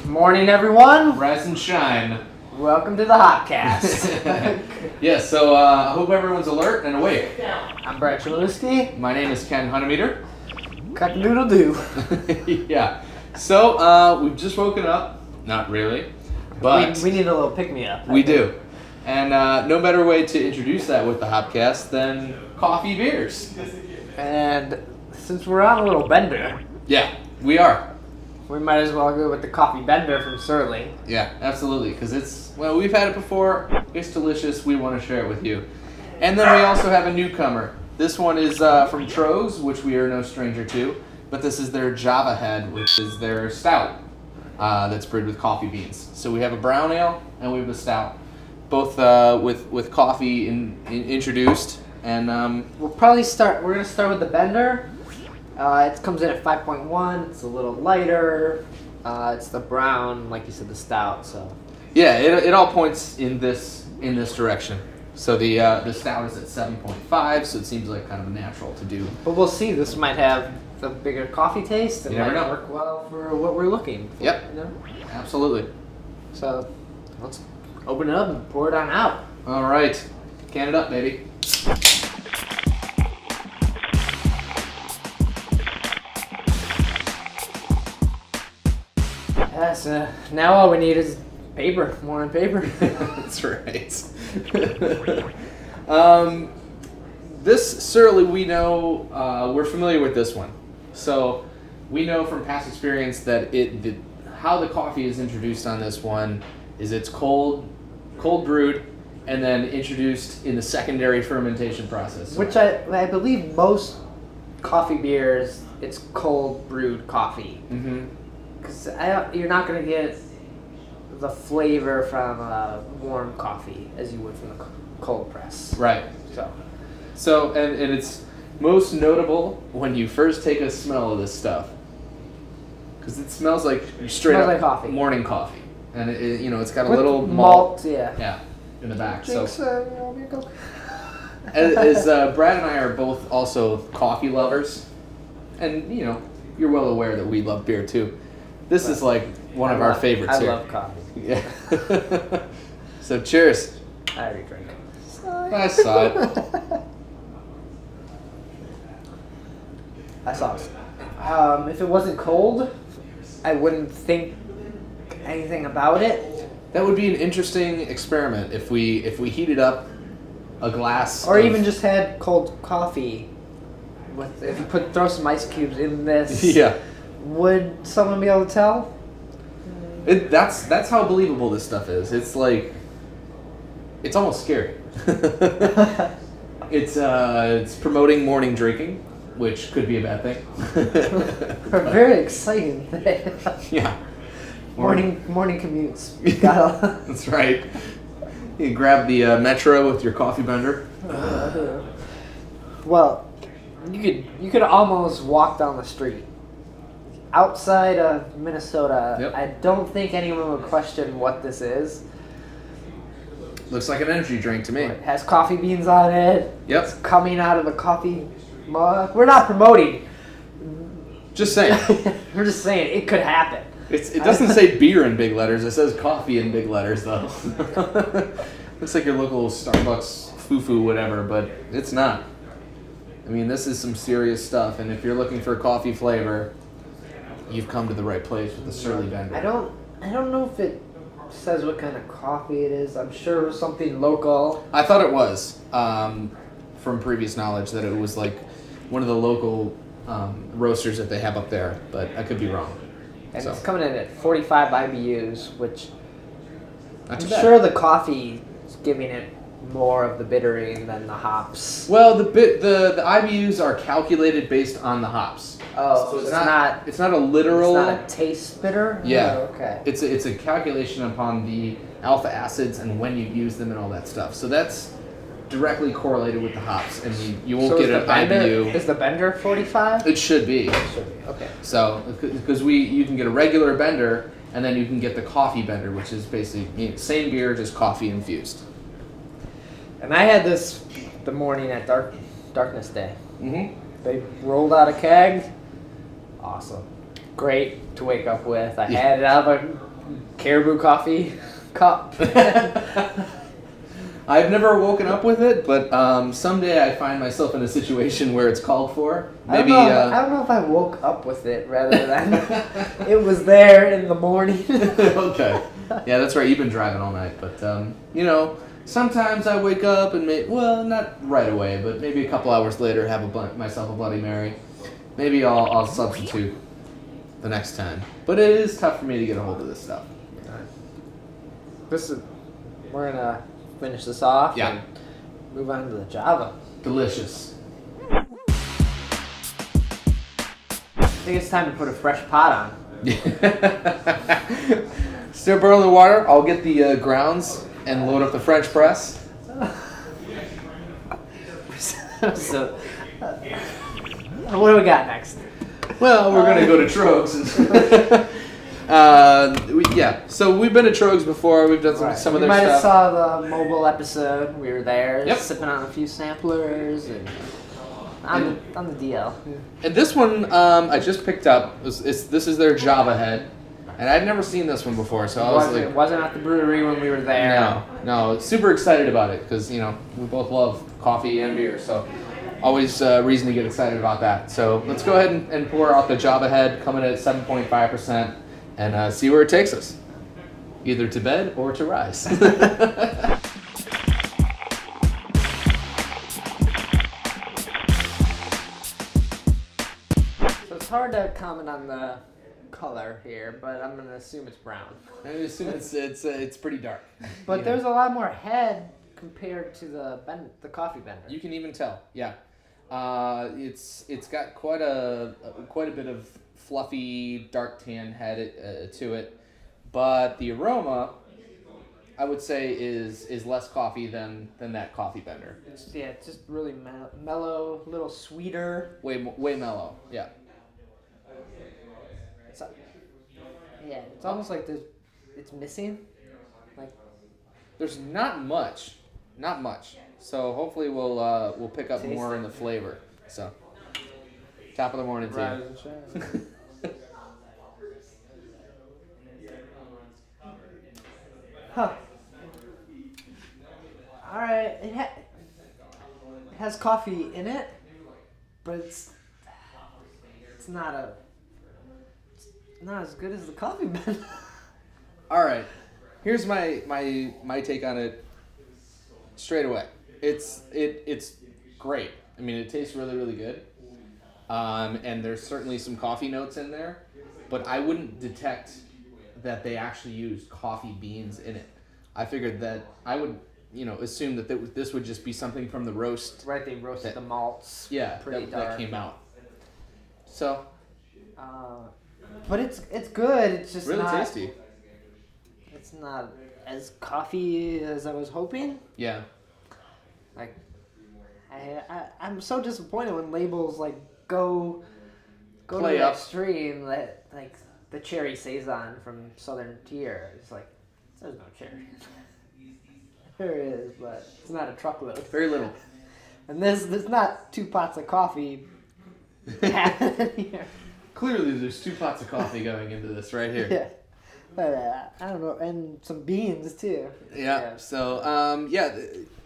Morning, everyone. Rise and shine. Welcome to the HopCast. Yes, so I hope everyone's alert and awake. I'm Brad Chmielewski. My name is Ken Hunnemeder. Cock-a-doodle-doo. Yeah. So we've just woken up. Not really, but we need a little pick-me-up. we do. And no better way to introduce that with the HopCast than coffee beers. And since we're on a little bender, Yeah, we are. we might as well go with the coffee bender from Surly. Yeah, absolutely. Because we've had it before. It's delicious. We want to share it with you. And then we also have a newcomer. This one is from Tröegs, which we are no stranger to. But this is their Java Head, which is their stout that's brewed with coffee beans. So we have a brown ale and we have a stout, both with coffee introduced. And We're going to start with the bender. It comes in at 5.1. It's a little lighter. It's the brown, like you said, the stout. So yeah, it all points in this direction. So the stout is at 7.5, so it seems like kind of a natural to do. But we'll see. This might have a bigger coffee taste. It You never might know. work well for what we're looking for. Yep. You know? Absolutely. So let's open it up and pour it on out. All right, can it up, baby. Yeah, so now all we need is paper, more on paper. That's right. This Surly, we know, we're familiar with this one. So we know from past experience that how the coffee is introduced on this one is it's cold brewed, and then introduced in the secondary fermentation process. Which I believe most coffee beers, it's cold brewed coffee. Mm-hmm. Because you're not going to get the flavor from a warm coffee as you would from the cold press. Right. So and it's most notable when you first take a smell of this stuff, because it smells like straight up like coffee. morning coffee, and it's got a With little malt, yeah. in the back. Jinx, So as Brad and I are both also coffee lovers, and you're well aware that we love beer too. This is like one of our favorites I here. love coffee. Yeah. So cheers. I already drank it. I saw it. I saw it. If it wasn't cold, I wouldn't think anything about it. That would be an interesting experiment if we heated up a glass, Or even just had cold coffee. If you throw some ice cubes in this, yeah. would someone be able to tell? That's how believable this stuff is. It's like, it's almost scary. It's promoting morning drinking, which could be a bad thing. A very exciting thing. Yeah. Morning commutes. Gotta. That's right. You grab the Metro with your coffee bender. Well, you could almost walk down the street. Outside of Minnesota, Yep. I don't think anyone would question what this is. Looks like an energy drink to me. It has coffee beans on it. Yep. It's coming out of a coffee mug. We're not promoting. Just saying. We're just saying it could happen. It doesn't say beer in big letters. It says coffee in big letters, though. Looks like your local Starbucks foo-foo whatever, but it's not. I mean, this is some serious stuff, and if you're looking for coffee flavor, you've come to the right place with the Surly Bender. I don't know if it says what kind of coffee it is. I'm sure it was something local. I thought it was, from previous knowledge, that it was like one of the local roasters that they have up there, but I could be wrong. And So. it's coming in at 45 IBUs, which Not I'm too bad. sure the coffee is giving it more of the bittering than the hops. Well, the IBUs are calculated based on the hops. Oh, So it's not It's not a literal. It's not a taste bitter? Yeah. Oh, okay. It's a calculation upon the alpha acids and when you use them and all that stuff. So that's directly correlated with the hops, and you won't get an IBU. Is the bender 45? It should be. Okay. So because you can get a regular bender, and then you can get the coffee bender, which is basically same beer, just coffee infused. And I had this the morning at darkness day. Mm-hmm. They rolled out a keg. Awesome. Great to wake up with. I had it out of a Caribou coffee cup. I've never woken up with it, but someday I find myself in a situation where it's called for. Maybe I don't know if I woke up with it rather than it was there in the morning. Okay. Yeah, that's right. You've been driving all night, but sometimes I wake up and not right away, but maybe a couple hours later have myself a Bloody Mary. Maybe I'll substitute the next time. But it is tough for me to get a hold of this stuff. We're gonna finish this off Yeah. and move on to the Java. Delicious. I think it's time to put a fresh pot on. Still boiling water. I'll get the grounds and load up the French press. So, what do we got next? Well, we're gonna go to Tröegs. So we've been to Tröegs before. We've done some of their stuff. You might have stuff. saw the mobile episode. We were there, sipping on a few samplers and on the DL. And this one I just picked up. This is their Java Head, and I'd never seen this one before. So it wasn't at the brewery when we were there. No, super excited about it because we both love coffee and beer, so always reason to get excited about that. So let's go ahead and pour out the Java Head, coming at 7.5%, and see where it takes us, either to bed or to rise. It's hard to comment on the color here, but I'm gonna assume it's brown. I assume it's pretty dark. But there's a lot more head compared to the coffee bender. You can even tell, yeah. It's got quite a bit of fluffy dark tan head to it, but the aroma, I would say, is less coffee than that coffee bender. It's just really mellow, a little sweeter. Way mellow, yeah. It's almost like it's missing. Like there's not much. So hopefully we'll pick up more in the flavor. So top of the morning to you. Huh. All right. It has coffee in it, but it's not as good as the coffee bender. All right. Here's my take on it. Straight away, it's great. I mean, it tastes really, really good, and there's certainly some coffee notes in there, but I wouldn't detect that they actually used coffee beans in it. I figured that I would, assume that this would just be something from the roast. Right, they roasted the malts. Yeah, pretty dark. That came out. So. But it's good. It's just really not tasty. It's not as coffee as I was hoping. Yeah. Like, I'm so disappointed when labels go to the extreme that the cherry saison from Southern Tier. It's like there's no cherry. There is, but it's not a truckload. Very little. And there's not 2 pots of coffee happening here. Clearly, there's 2 pots of coffee going into this right here. Yeah. But I don't know, and some beans too. Yeah. So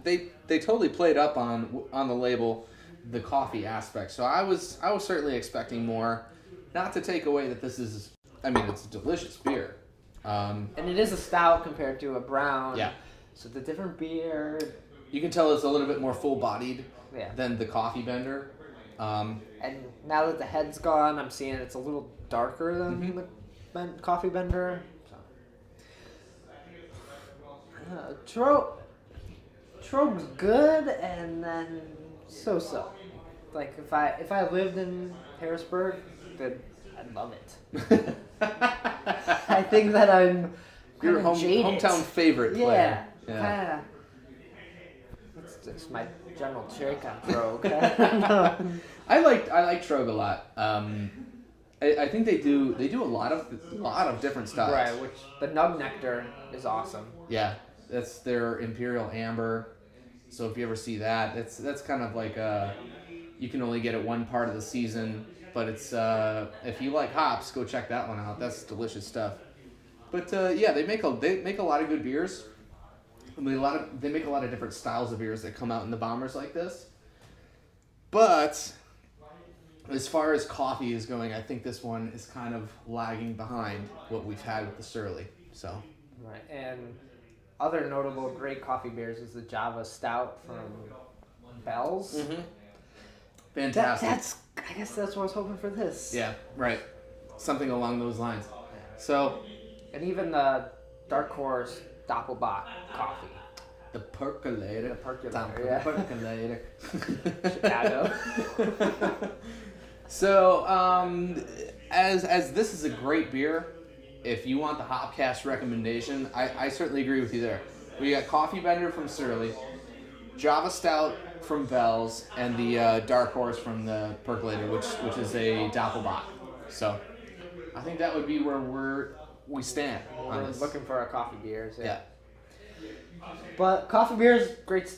they totally played up on the label the coffee aspect. So I was certainly expecting more. Not to take away that this is, it's a delicious beer. And it is a stout compared to a brown. Yeah. So the different beer. You can tell it's a little bit more full-bodied than the coffee bender. And now that the head's gone, I'm seeing it's a little darker than the coffee bender. So. Tröegs good, and then so. Like if I lived in Harrisburg, then I'd love it. I think that I'm your hometown favorite player. Yeah. That's just my general take on Tröegs. I like Tröegs a lot. I think they do a lot of different styles. Right, which the Nug Nectar is awesome. Yeah, that's their Imperial Amber. So if you ever see that, that's kind of like a you can only get it one part of the season, but it's if you like hops, go check that one out. That's delicious stuff. But yeah, they make a lot of good beers. I mean, they make a lot of different styles of beers that come out in the bombers like this. But as far as coffee is going, I think this one is kind of lagging behind what we've had with the Surly. So. Right, and other notable great coffee beers is the Java Stout from Bell's. Mm-hmm. Fantastic. I guess that's what I was hoping for this. Yeah, right. Something along those lines. So. And even the Dark Horse Doppelbock coffee. The percolator. Yeah. Percolator. Chicago. So, as this is a great beer, if you want the HopCast recommendation, I certainly agree with you there. We got Coffee Bender from Surly, Java Stout from Bell's, and the Dark Horse from the Percolator, which is a Doppelbock. So, I think that would be where we stand on this. Looking for our coffee beers. Yeah. But coffee beers, great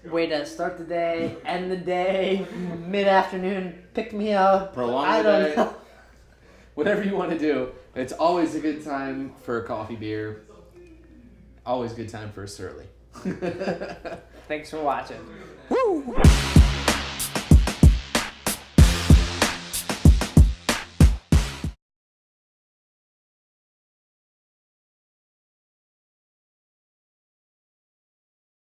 way to start the day, end the day, mid-afternoon, pick me up. Prolong the day. Know. Whatever you want to do. It's always a good time for a coffee beer. Always a good time for a Surly. Thanks for watching. Woo!